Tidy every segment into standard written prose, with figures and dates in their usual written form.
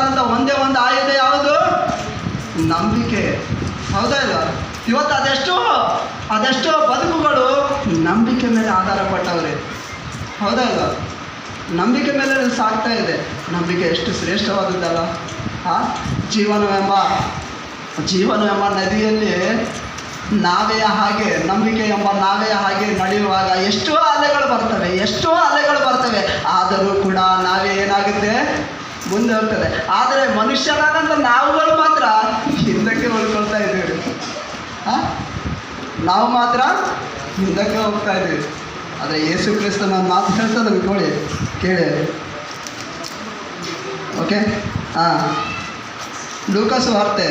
ಬೇಕಾದಂಥ ಒಂದೇ ಒಂದು ಆಯುಧ ಯಾವುದು? ನಂಬಿಕೆ. ಹೌದಾ ಇಲ್ಲ? ಇವತ್ತು ಅದೆಷ್ಟೋ ಬದುಕುಗಳು ನಂಬಿಕೆ ಮೇಲೆ ಆಧಾರ ಪಟ್ಟವ್ರೆ. ಹೌದಾ ಇಲ್ಲ? ನಂಬಿಕೆ ಮೇಲೆ ಸಾಗ್ತಾ ಇದೆ. ನಂಬಿಕೆ ಎಷ್ಟು ಶ್ರೇಷ್ಠವಾದದ್ದಲ್ಲ. ಜೀವನವೆಂಬ ನದಿಯಲ್ಲಿ ನಾವೆಯ ಹಾಗೆ, ನಂಬಿಕೆ ಎಂಬ ನಾವೆಯ ಹಾಗೆ ನಡೆಯುವಾಗ ಎಷ್ಟೋ ಅಲೆಗಳು ಬರ್ತವೆ. ಆದರೂ ಕೂಡ ನಾವೇ ಏನಾಗುತ್ತೆ? ಮುಂದೆ ಹೋಗ್ತದೆ. ಆದರೆ ಮನುಷ್ಯರಾದಂಥ ನಾವುಗಳು ಮಾತ್ರ ಹಿಂದಕ್ಕೆ ಉಳ್ಕೊಳ್ತಾ ಇದ್ದೀವಿ. ನಾವು ಮಾತ್ರ ಹಿಂದಕ್ಕೆ ಹೋಗ್ತಾ ಇದ್ದೀವಿ. ಆದರೆ ಯೇಸು ಕ್ರಿಸ್ತನ ಮಾತು ಹೇಳ್ತದೆ ನೋಡಿ, ಕೇಳಿ. ಓಕೆ, ಲೂಕಾಸ್ ವಾರ್ತೆ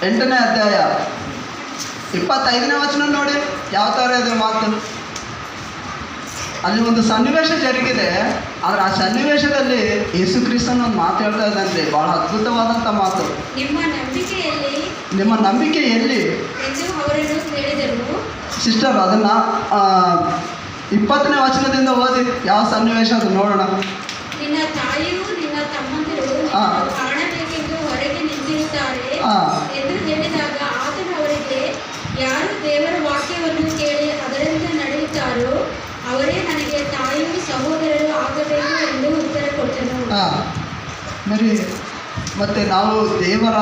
8ನೇ ಅಧ್ಯಾಯ 25ನೇ ವಚನ ನೋಡಿ, ಯಾವ ಥರ ಇದೆ ಮಾತು. ಅಲ್ಲಿ ಒಂದು ಸನ್ನಿವೇಶ ಜರುಗಿದೆ. ಆದರೆ ಆ ಸನ್ನಿವೇಶದಲ್ಲಿ ಯೇಸು ಕ್ರಿಸ್ತನ ಒಂದು ಮಾತು ಹೇಳ್ತಾ ಇದ್ದಾನೆ, ಬಹಳ ಅದ್ಭುತವಾದಂಥ ಮಾತು. ನಿಮ್ಮ ನಂಬಿಕೆ ಎಲ್ಲಿ ಸಿಸ್ಟರ್? ಅದನ್ನು 20ನೇ ವಚನದಿಂದ ಓದಿ, ಯಾವ ಸನ್ನಿವೇಶ ಅದು ನೋಡೋಣ. ನಿನ್ನ ತಾಯಿಯೂ ನಿನ್ನ ತಮ್ಮಂದಿರು ಕಾಣಬೇಕೆಂದು ಹೊರಗೆ ನಿಂತಿರುತ್ತಾರೆ ಎಂದು ಹೇಳಿದಾಗ ಆತನು ಅವರಿಗೆ, ಯಾರು ದೇವರ ವಾಕ್ಯವನ್ನು ಕೇಳಿ ಅದರಂತೆ ನಡೆಯುತ್ತಾರೋ ಅವರೇ ನನಗೆ ತಾಯಿಯೂ ಸಹೋದರರು ಆಗಬೇಕು ಎಂದು ಉತ್ತರ ಕೊಟ್ಟನು. ಮತ್ತು ನಾವು ದೇವರ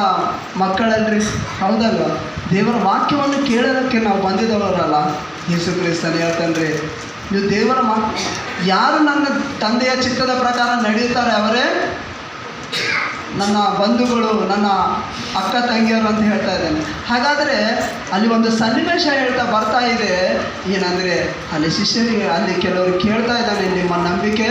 ಮಕ್ಕಳಲ್ರಿ, ಹೌದಲ್ವ? ದೇವರ ವಾಕ್ಯವನ್ನು ಕೇಳೋದಕ್ಕೆ ನಾವು ಬಂದಿದ್ದವರಲ್ಲ. ಯೇಸು ಕ್ರಿಸ್ತನೇ ಹೇಳ್ತಾನ್ರಿ, ನೀವು ದೇವರ ಯಾರು ನನ್ನ ತಂದೆಯ ಚಿತ್ತದ ಪ್ರಕಾರ ನಡೆಯುತ್ತಾರೆ ಅವರೇ ನನ್ನ ಬಂಧುಗಳು, ನನ್ನ ಅಕ್ಕ ತಂಗಿಯರು ಅಂತ ಹೇಳ್ತಾ ಇದ್ದಾನೆ. ಹಾಗಾದರೆ ಅಲ್ಲಿ ಒಂದು ಸನ್ನಿವೇಶ ಬರ್ತಾ ಇದೆ. ಏನಂದರೆ ಅಲ್ಲಿ ಶಿಷ್ಯರಿಗೆ, ಅಲ್ಲಿ ಕೆಲವರು ಕೇಳ್ತಾ ಇದ್ದಾನೆ, ನಿಮ್ಮ ನಂಬಿಕೆ